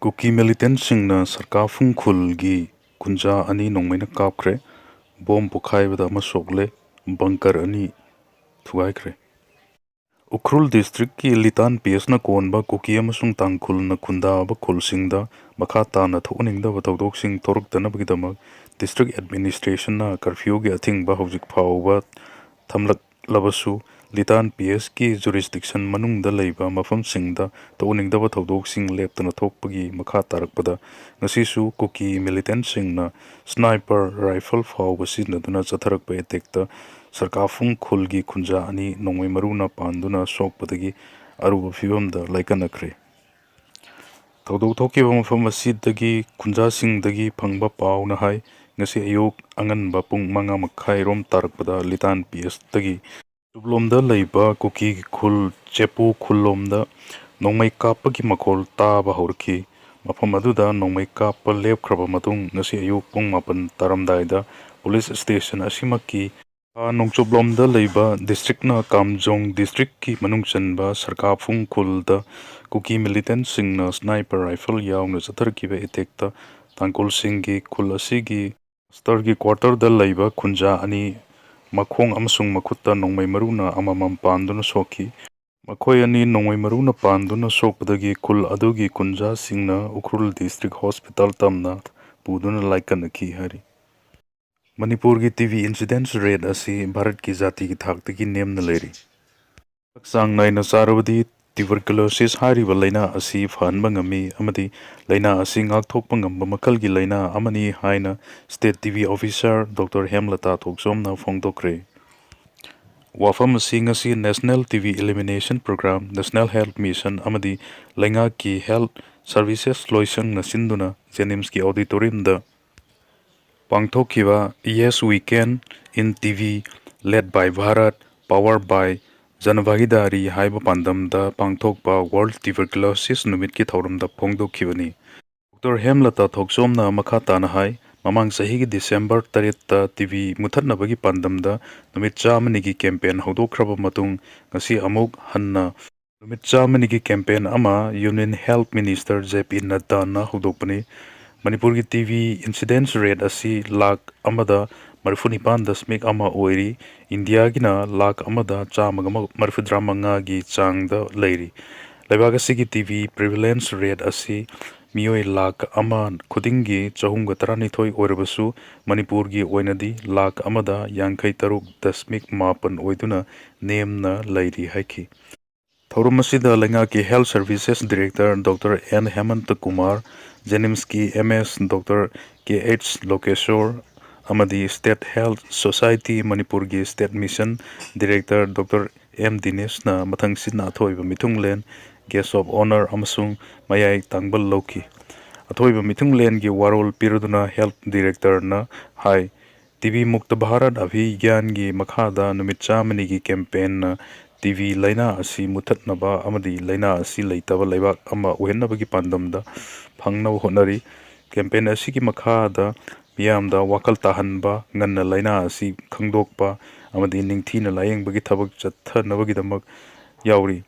Cookie मिलिटेंट्ससिंगना सरकार फुंखुलगी कुंजा अनि नोंमैना कापख्रे बॉम पोखाइबदा अमा सोकले बंकर अनि थुगाइख्रे उखरुल डिस्ट्रिक्ट की लितान पीएसना कोनबा कुकी अमसुंग तांगखुलना खुंदाबा खुलसिंगदा मखा ताना थोनिंगदा थौदोकसिंग थोरकदनबगिदमक डिस्ट्रिक्ट एडमिनिस्ट्रेशनना कर्फ्यू गी अथिंगबा हौजिक फावबा थमलक लितान पीएस की जुरिस्डिक्शन मनुंगदा लेबा मफमसिंगदा थोनिंगदा थौदोकसिंग लेप्तना थोकपगी मखा तारकपदा ngasisu कुकी मिलिटेंट्ससिंगना स्नाइपर राइफल फावबा सिजनदुना चथरकपा एटेक्ता सरकार खुलगी खुंजा अनि नोंमै मरुना पांदुना सोकपदगी अरुबा फिवमदा लाइकनख्रे थौदोक थोकिबा मफम असिदगी खुंजासिंगदगी फंगबा पावना हाय ngasi ayuk anganba pung manga makhai rom tarakpada litan ps tagi tublomda leiba kuki khul chepu khullomda nongmai kapagi makhol taba horki mafam aduda nongmai kappa lepkhraba matung ngasi ayuk pung mapan taramdaida police station asimaki nongchoblomda leiba district na kamjong district ki manungchanba sarkar phung khulda kuki militant singna sniper rifle yaungna chatharkiba etekta tangkol singgi khul asigi stargi quarter da leiba khunja ani makhong amasung makhutta nongmai maruna amamam panduna soki makhoi ani nongmai maruna panduna sokpadagi khul adugi kunja singna ukrul district hospital tamna puduna laikanaki hari Manipur की TV incidents rate असी भारत की जाति की थाक की name न लेरी हक्सांग नायना चारबदी tuberculosis हारिबा लैना असी फहनबा ngami amadi laina asi ngakthokpa ngamba makal gi laina amani haina state tv officer dr hemlata thokjomna phongdokre wafam asi ngasi national tv elimination program national health mission amadi lainga ki health services loisang na sinduna jenims ki auditorium da Pangthokiba Yes We Can in TV led by Bharat powered by Janavagidari haiba pandamda pangthokpa World Tuberculosis Numit ki thauramda phongdokhibani Dr Hemlata Thokjomna makha tana hai mamang sahi gi December 3 ta TV muthatnabagi pandamda numit chamani gi campaign hodokhraba matung ngasi amuk hanna numit chamani gi campaign ama Union Health Minister JP Nadda na hodokpani Manipur की TV incidents rate असी लाख अमदा मरफुनिपान दशमिक अमा ओइरी India की ना लाख अमदा चामग मरफुद्रा मंगा की चांगदा लेरी लेबाग असी की टीवी प्रिविलेंस रेट असी मियोई लाख अमा खुदिंगी चहुंग तरानिथोई ओइरबसु मणिपुर की ओइनदी लाख अमदा यांखै तरुक दशमिक मापन ओइदुना नेमना लेरी हाइकी थौरमसिदा लेंगा की health services director doctor N Hemant Kumar JNIMS की MS doctor K H Lokeshwar अमदी स्टेट हेल्थ सोसाइटी मणिपुर की state mission director doctor M Dinesh ना मथंग सिना अथोइबा मिथुंगलेन गेस्ट ऑफ ऑनर अमसुंग मयाई तांगबल लौकी अथोइबा मिथुंगलेन की वारोल पिरदुना हेल्थ डायरेक्टर ना हाई टीवी मुक्त भारत अभियान की मखादा नुमित चामनी की कैंपेन ना टीवी लाइना असी मुथतनबा अमदी लाइना असी लेतबा लेबाक अमा ओहेनबगी पांदमदा फंगनब होनरी कैंपेन असी की मखादा मियामदा वाकल ताहनबा ngन्ना लाइना असी खंगदोकपा अमदी निंगथीना लायेंबगी थबक चथनबगीदमक यावरी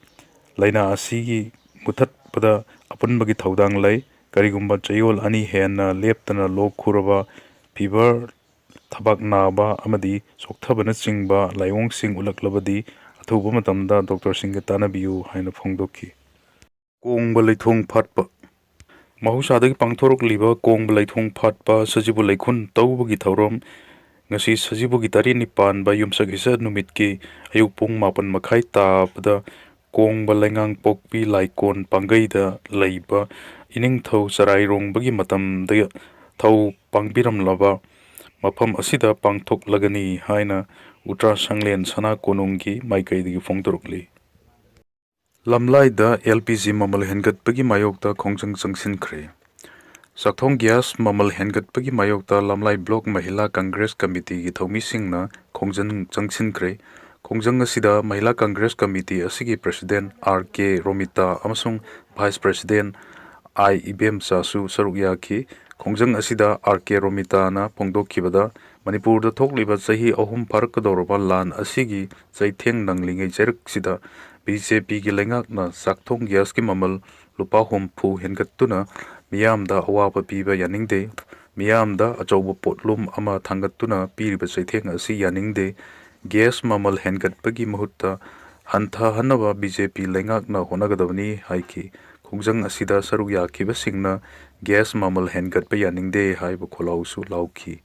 लाइना असी की मुथतपदा अपनबगी थौदांग लै करिगुंबा चयोल अनि हेना लेप्तना लोक खुरबा फीवर थबक नाबा अमदी सोक्थबना चिंगबा लाइवोंग सिंग उलकलबदी अथुबा मतमदा डॉक्टर सिंह तानाबियु हाइना फोंगदोखी कोंगबा लैथोंग फाटपा महौसादगी पांगथोरकलिबा कोंगबा लैथोंग फाटपा सजिबु लैखुन तौबगी थौरम ngasi सजिबुगी तारी निपान बा युमसक इसा नुमित की अयुक पुंग मापन मखाई ताबदा कोंगबा लैंगांग पोकपी लाइकोन पांगईदा लैबा इनिंग थौ सराई रोंगबगी मतमदा थौ पांगबिरमलबा मफम असिदा पांगथोक लगनी हाइना उत्तरा संगलेन सना कोनुंगी माइकैदगी फोंगदोरकली लमलाइदा एलपीजी ममल हेनगतपगी मायोक्ता खोंजंग चंगसिनख्रे सक्थोंग ग्यास ममल हेनगतपगी मायोक्ता लमलाई ब्लॉक महिला कांग्रेस कमिटी की थौमिसिंगना खोंजंग चंगसिनख्रे खोंजंग असिदा महिला कांग्रेस कमिटी असिगी प्रेसिडेंट आर के रोमिता अमसुंग वाइस प्रेसिडेंट आई इबेमचासु सरुकयाखी खोंजंग असिदा आर के रोमिता ना फोंगदोखिबदा मणिपुर थोकलिबा चही अहुम फारकदौरबा लान असिगी चैथेंग नंगलिंगै चैरकसिदा बीजेपी की लेंगाकना साक्थोंग ग्यास की ममल लुपा हुमफु हेनगतुना ꯃꯤꯌꯥꯝꯗ ꯑꯋꯥꯕ ꯄꯤꯕ ꯌꯥꯅꯤꯡꯗꯦ, ꯃꯤꯌꯥꯝꯗ ꯑꯆꯧꯕ ꯄꯣꯠꯂꯨꯝ ꯑꯃ ꯊꯥꯡꯒꯠꯇꯨꯅ ꯄꯤꯔꯤꯕ ꯆꯩꯊꯦꯡ ꯑꯁꯤ ꯌꯥꯅꯤꯡꯗꯦ, ꯒ꯭ꯌꯥꯁ ꯃꯃꯜ ꯍꯦꯟꯒꯠꯄꯒꯤ ꯃꯍꯨꯠꯇ ꯍꯟꯊꯍꯟꯅꯕ ꯕꯤ.ꯖꯦ.ꯄꯤ. ꯂꯩꯉꯥꯛꯅ ꯍꯣꯠꯅꯒꯗꯕꯅꯤ ꯍꯥꯏꯈꯤ꯫ ꯈꯣꯡꯖꯪ ꯑꯁꯤꯗ ꯁꯔꯨꯛ ꯌꯥꯈꯤꯕꯁꯤꯡꯅ ꯒ꯭ꯌꯥꯁ ꯃꯃꯜ ꯍꯦꯟꯒꯠꯄ ꯌꯥꯅꯤꯡꯗꯦ ꯍꯥꯏꯕ ꯈꯣꯜꯂꯥꯎꯁꯨ ꯂꯥꯎꯈꯤ꯫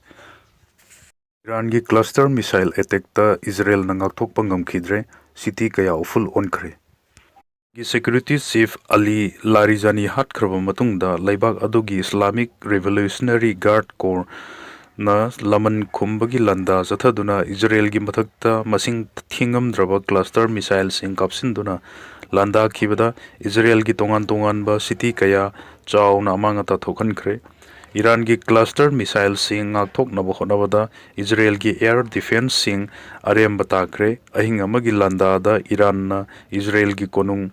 ꯏꯔꯥꯟꯒꯤ ꯀ꯭ꯂꯁꯇꯔ ꯃꯤꯁꯥꯏꯜ ꯑꯦꯇꯦꯛꯇ ꯏꯖꯔꯦꯜꯅ ꯉꯥꯛꯊꯣꯛꯄ ꯉꯝꯈꯤꯗ꯭ꯔꯦ, ꯁꯤꯇꯤ ꯀꯌꯥ ꯎꯐꯨꯜ ꯑꯣꯟꯈ꯭ꯔꯦ꯫ ꯁꯦꯀ꯭ꯌꯨꯔꯤꯇꯤ ꯆꯤꯐ ꯑꯂꯤ ꯂꯥꯔꯤꯖꯥꯅꯤ ꯍꯥꯠꯈ꯭ꯔꯕ ꯃꯇꯨꯡꯗ ꯂꯩꯕꯥꯛ ꯑꯗꯨꯒꯤ ꯏꯁꯂꯥꯃꯤꯛ ꯔꯤꯚꯣꯂꯨꯁꯅꯔꯤ ꯒꯥꯔꯗ ꯀꯣꯔꯅ ꯂꯃꯟ ꯈꯨꯝꯕꯒꯤ ꯂꯥꯟꯗꯥ ꯆꯠꯊꯗꯨꯅ ꯏꯖꯔꯦꯜꯒꯤ ꯃꯊꯛꯇ ꯃꯁꯤꯡ ꯊꯤꯉꯝꯗ꯭ꯔꯕ ꯀ꯭ꯂꯁꯇꯔ ꯃꯤꯁꯥꯏꯜꯁꯤꯡ ꯀꯥꯞꯁꯤꯟꯗꯨꯅ ꯂꯥꯟꯗꯥꯈꯤꯕꯗ ꯏꯖꯔꯦꯜꯒꯤ ꯇꯣꯉꯥꯟ ꯇꯣꯉꯥꯟꯕ ꯁꯤꯇꯤ ꯀꯌꯥ ꯆꯥꯎꯅ ꯑꯃꯥꯡ ꯑꯇꯥ ꯊꯣꯛꯍꯟꯈ꯭ꯔꯦ꯫ ꯏꯔꯥꯟꯒꯤ ꯀ꯭ꯂꯁꯇꯔ ꯃꯤꯁꯥꯏꯜꯁꯤꯡ ꯉꯥꯛꯊꯣꯛꯅꯕ ꯍꯣꯠꯅꯕꯗ ꯏꯖꯔꯦꯜꯒꯤ ꯑꯦꯌꯔ ꯗꯤꯐꯦꯟꯁꯁꯤꯡ ꯑꯔꯦꯝꯕ ꯇꯥꯈ꯭ꯔꯦ꯫ ꯑꯍꯤꯡ ꯑꯃꯒꯤ ꯂꯥꯟꯗꯥꯗ ꯏꯔꯥꯟꯅ ꯏꯖꯔꯦꯜꯒꯤ ꯀꯣꯅꯨꯡ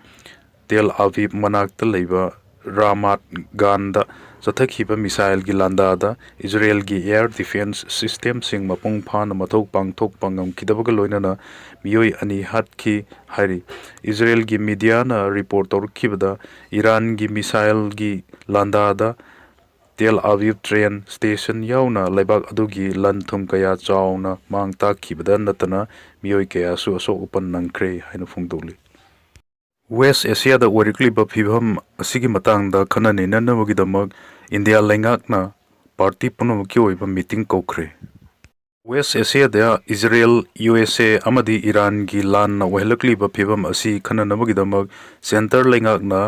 ꯇꯦꯜ ꯑꯕꯤꯕ ꯃꯅꯥꯛꯇ ꯂꯩꯕ ꯔꯥꯃꯥꯠ ꯒꯥꯟꯗ ꯆꯠꯊꯈꯤꯕ ꯃꯤꯁꯥꯏꯜꯒꯤ ꯂꯥꯟꯗꯥꯗ ꯏꯖꯔꯦꯜꯒꯤ ꯑꯦꯌꯔ ꯗꯤꯐꯦꯟꯁ ꯁꯤꯁꯇꯦꯝꯁꯤꯡ ꯃꯄꯨꯡ ꯐꯥꯅ ꯃꯊꯧ ꯄꯥꯡꯊꯣꯛꯄ ꯉꯝꯈꯤꯗꯕꯒ ꯂꯣꯏꯅꯅ ꯃꯤꯑꯣꯏ 2 ꯍꯥꯠꯈꯤ ꯍꯥꯏꯔꯤ꯫ ꯏꯖꯔꯦꯜꯒꯤ ꯃꯤꯗꯤꯌꯥꯅ ꯔꯤꯄꯣꯔꯠ ꯇꯧꯔꯛꯈꯤꯕꯗ ꯏꯔꯥꯟꯒꯤ ꯃꯤꯁꯥꯏꯜꯒꯤ ꯂꯥꯟꯗꯥꯗ ꯇꯦꯜ ꯑꯕꯤꯕ ꯇ꯭ꯔꯦꯟ ꯁ꯭ꯇꯦꯁꯟ ꯌꯥꯎꯅ ꯂꯩꯕꯥꯛ ꯑꯗꯨꯒꯤ ꯂꯟ ꯊꯨꯝ ꯀꯌꯥ ꯆꯥꯎꯅ ꯃꯥꯡ ꯇꯥꯛꯈꯤꯕꯗ ꯅꯠꯇꯅ ꯃꯤꯑꯣꯏ ꯀꯌꯥꯁꯨ ꯑꯁꯣꯛ ꯑꯄꯟ ꯅꯪꯈ꯭ꯔꯦ ꯍꯥꯏꯅ ꯐꯣꯡꯗꯣꯛꯂꯤ꯫ ꯋꯦꯁ ꯑꯦꯁꯤꯌꯥꯗ ꯑꯣꯏꯔꯛꯂꯤꯕ ꯐꯤꯚꯝ ꯑꯁꯤꯒꯤ ꯃꯇꯥꯡꯗ ꯈꯟꯅ ꯅꯩꯅꯅꯕꯒꯤꯗꯃꯛ ꯏꯟꯗꯤꯌꯥ ꯂꯩꯉꯥꯛꯅ ꯄꯥꯔꯇꯤ ꯄꯨꯝꯅꯃꯛꯀꯤ ꯑꯣꯏꯕ ꯃꯤꯇꯤꯡ ꯀꯧꯈ꯭ꯔꯦ꯫ West ꯑꯦꯁꯤꯌꯥꯗ Israel, ꯌꯨ.ꯑꯦꯁ.ꯑꯦ. ꯑꯃꯗꯤ ꯏꯔꯥꯟꯒꯤ ꯂꯥꯟꯅ ꯑꯣꯏꯍꯜꯂꯛꯂꯤꯕ ꯐꯤꯚꯝ ꯑꯁꯤ ꯈꯟꯅꯅꯕꯒꯤꯗꯃꯛ ꯁꯦꯟꯇꯔ ꯂꯩꯉꯥꯛꯅ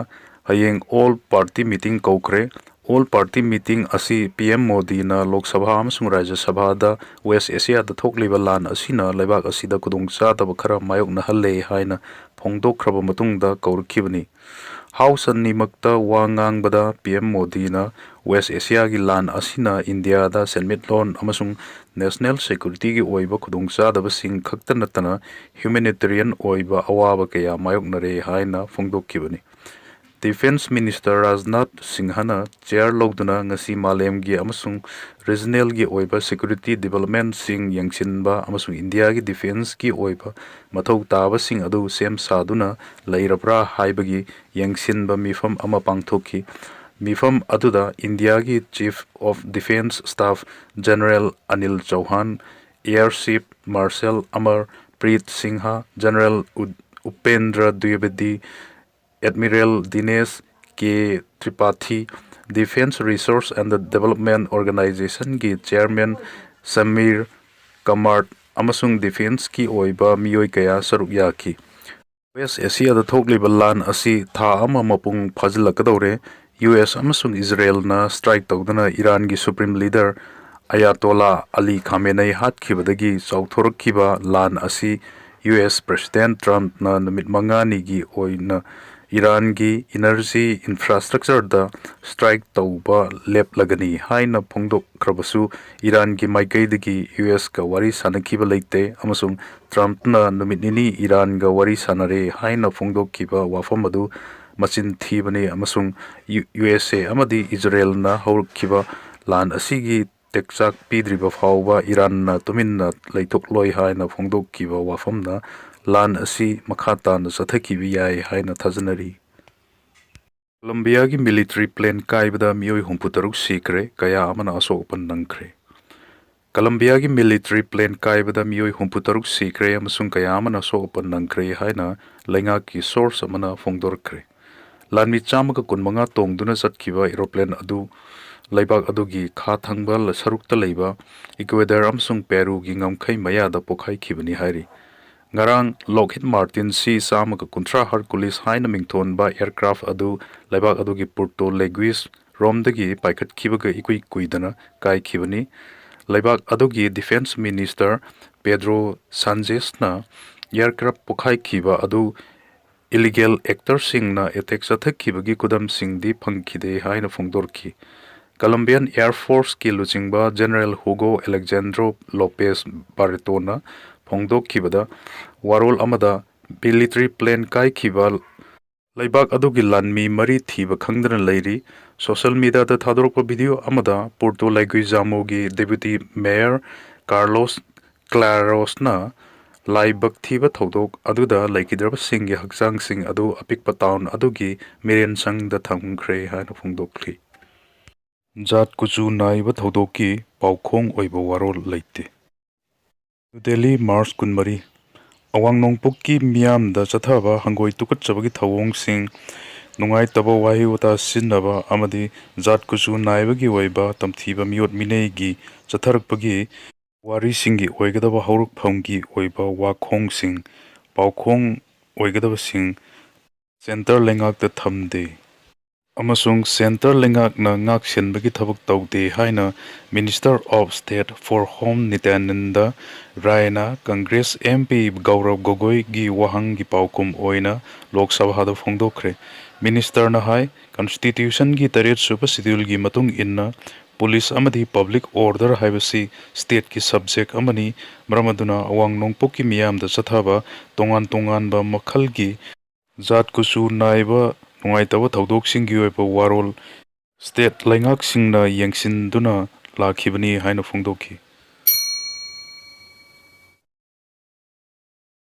ꯍꯌꯦꯡ ꯑꯣꯜ ꯄꯥꯔꯇꯤ ꯃꯤꯇꯤꯡ ꯀꯧꯈ꯭ꯔꯦ꯫ ꯑꯣꯜ ꯄꯥꯔꯇꯤ ꯃꯤꯇꯤꯡ ꯑꯁꯤ ꯄꯤ.ꯑꯦꯝ. ꯃꯣꯗꯤꯅ ꯂꯣꯛ ꯁꯚꯥ ꯑꯃꯁꯨꯡ ꯔꯥꯖ꯭ꯌ ꯁꯚꯥꯗ ꯋꯦꯁ ꯑꯦꯁꯤꯌꯥꯗ ꯊꯣꯛꯂꯤꯕ ꯂꯥꯟ ꯑꯁꯤꯅ ꯂꯩꯕꯥꯛ ꯑꯁꯤꯗ ꯈꯨꯗꯣꯡꯆꯥꯗꯕ ꯈꯔ ꯃꯥꯌꯣꯛꯅꯍꯜꯂꯦ ꯍꯥꯏꯅ ꯐꯣꯡꯗꯣꯛꯈ꯭ꯔꯕ ꯃꯇꯨꯡꯗ ꯀꯧꯔꯛꯈꯤꯕꯅꯤ꯫ ꯍꯥꯎꯁ ꯑꯅꯤꯃꯛꯇ ꯋꯥ ꯉꯥꯡꯕꯗ ꯄꯤ.ꯑꯦꯝ. ꯃꯣꯗꯤꯅ ꯋꯦꯁ ꯑꯦꯁꯤꯌꯥꯒꯤ ꯂꯥꯟ ꯑꯁꯤꯅ ꯏꯟꯗꯤꯌꯥꯗ ꯁꯦꯟꯃꯤꯠꯂꯣꯟ ꯑꯃꯁꯨꯡ ꯅꯦꯁꯅꯦꯜ ꯁꯦꯀ꯭ꯌꯨꯔꯤꯇꯤꯒꯤ ꯑꯣꯏꯕ ꯈꯨꯗꯣꯡꯆꯥꯗꯕꯁꯤꯡ ꯈꯛꯇ ꯅꯠꯇꯅ ꯍ꯭ꯌꯨꯃꯦꯅꯤꯇꯔꯤꯌꯟ ꯑꯣꯏꯕ ꯑꯋꯥꯕ ꯀꯌꯥ ꯃꯥꯌꯣꯛꯅꯔꯦ ꯍꯥꯏꯅ ꯐꯣꯡꯗꯣꯛꯈꯤꯕꯅꯤ꯫ ꯗꯤꯐꯦꯟꯁ ꯃꯤꯅꯤꯁꯇꯔ ꯔꯥꯖꯅꯥꯊ ꯁꯤꯡꯍꯅ ꯆꯦꯌꯔ ꯂꯧꯗꯨꯅ ꯉꯁꯤ ꯃꯥꯂꯦꯝꯒꯤ ꯑꯃꯁꯨꯡ ꯔꯤꯖꯅꯦꯜꯒꯤ ꯑꯣꯏꯕ ꯁꯦꯀ꯭ꯌꯨꯔꯤꯇꯤ ꯗꯤꯕꯦꯂꯞꯃꯦꯟꯠꯁꯤꯡ ꯌꯦꯡꯁꯤꯟꯕ ꯑꯃꯁꯨꯡ ꯏꯟꯗꯤꯌꯥꯒꯤ ꯗꯤꯐꯦꯟꯁꯀꯤ ꯑꯣꯏꯕ ꯃꯊꯧ ꯇꯥꯕꯁꯤꯡ ꯑꯗꯨ ꯁꯦꯝ ꯁꯥꯗꯨꯅ ꯂꯩꯔꯕ꯭ꯔꯥ ꯍꯥꯏꯕꯒꯤ ꯌꯦꯡꯁꯤꯟꯕ ꯃꯤꯐꯝ ꯑꯃ ꯄꯥꯡꯊꯣꯛꯈꯤ꯫ ꯃꯤꯐꯝ ꯑꯗꯨꯗ ꯏꯟꯗꯤꯌꯥꯒꯤ chief of defence staff general Anil Chauhan, air chief marshal Amar Preet Singh, general Upendra ꯗ꯭ꯋꯤꯕꯦꯗꯤ, admiral Dinesh K Tripathi, defence research and development ꯑꯣꯔꯒꯅꯥꯏꯖꯦꯁꯟꯒꯤ ꯆꯦꯌꯔꯃꯦꯟ ꯁꯃꯤꯔ ꯀꯃꯥꯔꯠ ꯑꯃꯁꯨꯡ ꯗꯤꯐꯦꯟꯁꯀꯤ ꯑꯣꯏꯕ ꯃꯤꯑꯣꯏ ꯀꯌꯥ ꯁꯔꯨꯛ ꯌꯥꯈꯤ꯫ ꯋꯦꯁ ꯑꯦꯁꯤꯌꯥꯗ ꯊꯣꯛꯂꯤꯕ ꯂꯥꯟ ꯑꯁꯤ ꯊꯥ ꯑꯃ ꯃꯄꯨꯡ ꯐꯥꯖꯤꯜꯂꯛꯀꯗꯧꯔꯦ꯫ ꯌꯨ.ꯑꯦꯁ. ꯑꯃꯁꯨꯡ ꯏꯖꯔꯦꯜꯅ ꯁꯇ꯭ꯔꯥꯏꯛ ꯇꯧꯗꯨꯅ ꯏꯔꯥꯟꯒꯤ ꯁꯨꯄ꯭ꯔꯤꯝ ꯂꯤꯗꯔ ꯑꯌꯥꯇꯣꯂꯥ ꯑꯂꯤ ꯈꯥꯃꯦꯅꯩ ꯍꯥꯠꯈꯤꯕꯗꯒꯤ ꯆꯥꯎꯊꯣꯔꯛꯈꯤꯕ ꯂꯥꯟ ꯑꯁꯤ ꯌꯨ.ꯑꯦꯁ. ꯄ꯭ꯔꯦꯁꯤꯗꯦꯟꯠ ꯇ꯭ꯔꯝꯞꯅ ꯅꯨꯃꯤꯠ 5ꯅꯤꯒꯤ ꯑꯣꯏꯅ ꯏꯔꯥꯟꯒꯤ ꯏꯅꯔꯖꯤ ꯏꯟꯐ꯭ꯔꯥꯁꯇ꯭ꯔꯛꯆꯔꯗ ꯁꯇ꯭ꯔꯥꯏꯛ ꯇꯧꯕ ꯂꯦꯞꯂꯒꯅꯤ ꯍꯥꯏꯅ ꯐꯣꯡꯗꯣꯛꯈ꯭ꯔꯕꯁꯨ ꯏꯔꯥꯟꯒꯤ ꯃꯥꯏꯀꯩꯗꯒꯤ ꯌꯨ.ꯑꯦꯁ.ꯀ ꯋꯥꯔꯤ ꯁꯥꯅꯈꯤꯕ ꯂꯩꯇꯦ ꯑꯃꯁꯨꯡ ꯇ꯭ꯔꯝꯞꯅ ꯅꯨꯃꯤꯠ 2 ꯏꯔꯥꯟꯒ ꯋꯥꯔꯤ ꯁꯥꯅꯔꯦ ꯍꯥꯏꯅ ꯐꯣꯡꯗꯣꯛꯈꯤꯕ ꯋꯥꯐꯝ ꯑꯗꯨ ꯃꯆꯤꯟ ꯊꯤꯕꯅꯤ ꯑꯃꯁꯨꯡ ꯌꯨ.ꯑꯦꯁ.ꯑꯦ. ꯑꯃꯗꯤ ꯏꯖꯔꯦꯜꯅ ꯍꯧꯔꯛꯈꯤꯕ ꯂꯥꯟ ꯑꯁꯤꯒꯤ ꯇꯦꯛꯆꯥꯛ ꯄꯤꯗ꯭ꯔꯤꯕ ꯐꯥꯎꯕ ꯏꯔꯥꯟꯅ ꯇꯨꯃꯤꯟꯅ ꯂꯩꯊꯣꯛꯂꯣꯏ ꯍꯥꯏꯅ ꯐꯣꯡꯗꯣꯛꯈꯤꯕ ꯋꯥꯐꯝꯅ ꯂꯥꯟ ꯑꯁꯤ ꯃꯈꯥ ꯇꯥꯅ ꯆꯠꯊꯈꯤꯕ ꯌꯥꯏ ꯍꯥꯏꯅ ꯊꯥꯖꯅꯔꯤ꯫ ꯀꯣꯂꯝꯕꯤꯌꯥꯒꯤ ꯃꯤꯂꯤꯇꯔꯤ ꯄ꯭ꯂꯦꯟ ꯀꯥꯏꯕꯗ ꯃꯤꯑꯣꯏ 63 ꯁꯤꯈ꯭ꯔꯦ, ꯀꯌꯥ ꯑꯃꯅ ꯑꯁꯣꯛ ꯑꯄꯟ ꯅꯪꯈ꯭ꯔꯦ꯫ ꯀꯣꯂꯝꯕꯤꯌꯥꯒꯤ ꯃꯤꯂꯤꯇꯔꯤ ꯄ꯭ꯂꯦꯟ ꯀꯥꯏꯕꯗ ꯃꯤꯑꯣꯏ 63 ꯁꯤꯈ꯭ꯔꯦ ꯑꯃꯁꯨꯡ ꯀꯌా ꯑꯃꯅ ꯑꯁꯣꯛ ꯑꯄꯟ ꯅꯪꯈ꯭ꯔꯦ ꯍꯥꯏꯅ ꯂꯩꯉꯥꯛꯀꯤ ꯁꯣꯔꯁ ꯑꯃꯅ ꯐꯣꯡꯗꯣꯔꯛꯈ꯭ꯔꯦ꯫ ꯂꯥꯟꯃꯤ 115 ꯇꯣꯡꯗꯨꯅ ꯆꯠꯈꯤꯕ ꯑꯦꯔꯣꯄ꯭ꯂꯦꯟ ꯑꯗꯨ ꯂꯩꯕꯥꯛ ꯑꯗꯨꯒꯤ ꯈꯥ ꯊꯪꯕ ꯁꯔꯨꯛꯇ ꯂꯩꯕ ꯏꯀ꯭ꯋꯦꯗꯔ ꯑꯃꯁꯨꯡ ꯄꯦꯔꯨꯒꯤ ꯉꯝꯈꯩ ꯃꯌꯥꯗ ꯄꯣꯈꯥꯏꯈꯤꯕꯅꯤ ꯍꯥꯏꯔꯤ꯫ ꯉꯔꯥꯡ ꯂꯣꯛꯍꯤꯗ ꯃꯥꯔꯇꯤꯟ C-130 ꯍꯔꯀꯨꯂꯤꯁ ꯍꯥꯏꯅ ꯃꯤꯡꯊꯣꯟꯕ ꯑꯦꯌꯔꯀ꯭ꯔꯥꯐ ꯑꯗꯨ ꯂꯩꯕꯥꯛ ꯑꯗꯨꯒꯤ ꯄꯨꯔꯇꯣ ꯂꯦꯒꯨꯏꯁ ꯔꯣꯝꯗꯒꯤ ꯄꯥꯏꯈꯠꯈꯤꯕꯒ ꯏꯀꯨꯏ ꯀꯨꯏꯗꯅ ꯀꯥꯏꯈꯤꯕꯅꯤ꯫ ꯂꯩꯕꯥꯛ ꯑꯗꯨꯒꯤ ꯗꯤꯐꯦꯟꯁ ꯃꯤꯅꯤꯁꯇꯔ ꯄꯦꯗ꯭ꯔꯣ ꯁꯥꯟꯆꯦꯁꯅ ꯑꯦꯌꯔꯀ꯭ꯔꯥꯐ ꯄꯣꯈꯥꯏꯈꯤꯕ ꯑꯗꯨ ꯏꯂꯤꯒꯦꯜ ꯑꯦꯛꯇꯔꯁꯤꯡꯅ ꯑꯦꯇꯦꯛ ꯆꯠꯊꯈꯤꯕꯒꯤ ꯈꯨꯗꯝꯁꯤꯡꯗꯤ ꯐꯪꯈꯤꯗꯦ ꯍꯥꯏꯅ ꯐꯣꯡꯗꯣꯛꯈꯤ꯫ ꯀꯣꯂꯝꯕꯤꯌꯟ ꯑꯦꯌꯔ ꯐꯣꯔꯁꯀꯤ ꯂꯨꯆꯤꯡꯕ ꯖꯦꯅꯔꯦꯜ ꯍꯨꯒꯣ ꯑꯂꯦꯛꯖꯦꯟꯗ꯭ꯔꯣ ꯂꯣꯄꯦꯁ ꯕꯥꯔꯦꯇꯣꯅ ꯐꯣꯡꯗꯣꯛꯈꯤꯕꯗ ꯋꯥꯔꯣꯜ ꯑꯃꯗ ꯃꯤꯂꯤꯇꯔꯤ ꯄ꯭ꯂꯦꯟ ꯀꯥꯏꯈꯤꯕ ꯂꯩꯕꯥꯛ ꯑꯗꯨꯒꯤ ꯂꯥꯟꯃꯤ 3 ꯊꯤꯕ ꯈꯪꯗꯅ ꯂꯩꯔꯤ꯫ ꯁꯣꯁꯤꯌꯦꯜ ꯃꯤꯗꯤꯌꯥꯗ ꯊꯥꯗꯣꯔꯛꯄ ꯚꯤꯗꯤꯑꯣ ꯑꯃꯗ ꯄꯣꯔꯇꯣ ꯂꯦꯒꯨꯏꯖꯥꯃꯣꯒꯤ ꯗꯦꯄ꯭ꯌꯨꯇꯤ ꯃꯦꯌꯔ ꯀꯥꯔꯂꯣꯁ ꯀ꯭ꯂꯥꯔꯣꯁꯅ ꯂꯥꯏꯕꯛ ꯊꯤꯕ ꯊꯧꯗꯣꯛ ꯑꯗꯨꯗ ꯂꯩꯈꯤꯗ꯭ꯔꯕꯁꯤꯡꯒꯤ ꯍꯛꯆꯥꯡꯁꯤꯡ ꯑꯗꯨ ꯑꯄꯤꯛꯄ ꯇꯥꯎꯟ ꯑꯗꯨꯒꯤ ꯃꯤꯔꯦꯟꯁꯪꯗ ꯊꯝꯈ꯭ꯔꯦ ꯍꯥꯏꯅ ꯐꯣꯡꯗꯣꯛꯈꯤ꯫ ꯖꯥꯠ ꯀꯨꯆꯨ ꯅꯥꯏꯕ ꯊꯧꯗꯣꯛꯀꯤ ꯄꯥꯎꯈꯣꯡ ꯑꯣꯏꯕ ꯋꯥꯔꯣꯜ ꯂꯩꯇꯦ꯫ ꯅ꯭ꯌꯨ ꯗꯦꯜꯂꯤ ꯃꯥꯔꯆ 23 ꯑꯋꯥꯡ ꯅꯣꯡꯄꯣꯛꯀꯤ ꯃꯤꯌꯥꯝꯗ ꯆꯠꯊꯕ ꯍꯪꯒꯣꯏ ꯇꯨꯀꯠꯆꯕꯒꯤ ꯊꯧꯑꯣꯡꯁꯤꯡ, ꯅꯨꯡꯉꯥꯏꯇꯕ ꯋꯥꯍꯩ ꯋꯥꯇꯥ ꯁꯤꯖꯤꯟꯅꯕ ꯑꯃꯗꯤ ꯖꯥꯠ ꯀꯨꯆꯨ ꯅꯥꯏꯕꯒꯤ ꯑꯣꯏꯕ ꯇꯝꯊꯤꯕ ꯃꯤꯑꯣꯠ ꯃꯤꯅꯩꯒꯤ ꯆꯠꯊꯔꯛꯄꯒꯤ ꯋꯥꯔꯤꯁꯤꯡꯒꯤ ꯑꯣꯏꯒꯗꯕ ꯍꯧꯔꯛꯐꯝꯒꯤ ꯑꯣꯏꯕ ꯋꯥꯈꯣꯡꯁꯤꯡ, ꯄꯥꯎꯈꯣꯡ ꯑꯣꯏꯒꯗꯕꯁꯤꯡ ꯁꯦꯟꯇꯔ ꯂꯩꯉꯥꯛꯇ ꯊꯝꯗꯦ ꯑꯃꯁꯨꯡ ꯁꯦꯟꯇꯔ ꯂꯩꯉꯥꯛꯅ ꯉꯥꯛ-ꯁꯦꯟꯕꯒꯤ ꯊꯕꯛ ꯇꯧꯗꯦ ꯍꯥꯏꯅ minister of state for home Nityananda ꯔꯥꯏꯅ ꯀꯪꯒ꯭ꯔꯦꯁ MP ꯒꯧꯔꯕ ꯒꯣꯒꯣꯏꯒꯤ ꯋꯥꯍꯪꯒꯤ ꯄꯥꯎꯈꯨꯝ ꯑꯣꯏꯅ ꯂꯣꯛ ꯁꯚꯥꯗ ꯐꯣꯡꯗꯣꯛꯈ꯭ꯔꯦ꯫ ꯃꯤꯅꯤꯁꯇꯔꯅ ꯍꯥꯏ ꯀꯟꯁꯇꯤꯇ꯭ꯌꯨꯁꯟꯒꯤ 7ꯁꯨꯕ ꯁꯦꯗ꯭ꯌꯨꯜꯒꯤ ꯃꯇꯨꯡ ꯏꯟꯅ ꯄꯨꯂꯤꯁ ꯑꯃꯗꯤ ꯄꯕ꯭ꯂꯤꯛ ꯑꯣꯔꯗꯔ ꯍꯥꯏꯕꯁꯤ ꯁ꯭ꯇꯦꯠꯀꯤ ꯁꯕꯖꯦꯛ ꯑꯃꯅꯤ, ꯃꯔꯝ ꯑꯗꯨꯅ ꯑꯋꯥꯡ ꯅꯣꯡꯄꯣꯛꯀꯤ ꯃꯤꯌꯥꯝꯗ ꯆꯠꯊꯕ ꯇꯣꯉꯥꯟ ꯇꯣꯉꯥꯟꯕ ꯃꯈꯜꯒꯤ ꯖꯥꯠ ꯀꯨꯆꯨ ꯅꯥꯏꯕ ꯅꯨꯡꯉꯥꯏꯇꯕ ꯊꯧꯗꯣꯛꯁꯤꯡꯒꯤ ꯑꯣꯏꯕ ꯋꯥꯔꯣꯜ ꯁ꯭ꯇꯦꯠ ꯂꯩꯉꯥꯛꯁꯤꯡꯅ ꯌꯦꯡꯁꯤꯟꯗꯨꯅ ꯂꯥꯛꯈꯤꯕꯅꯤ ꯍꯥꯏꯅ ꯐꯣꯡꯗꯣꯛꯈꯤ꯫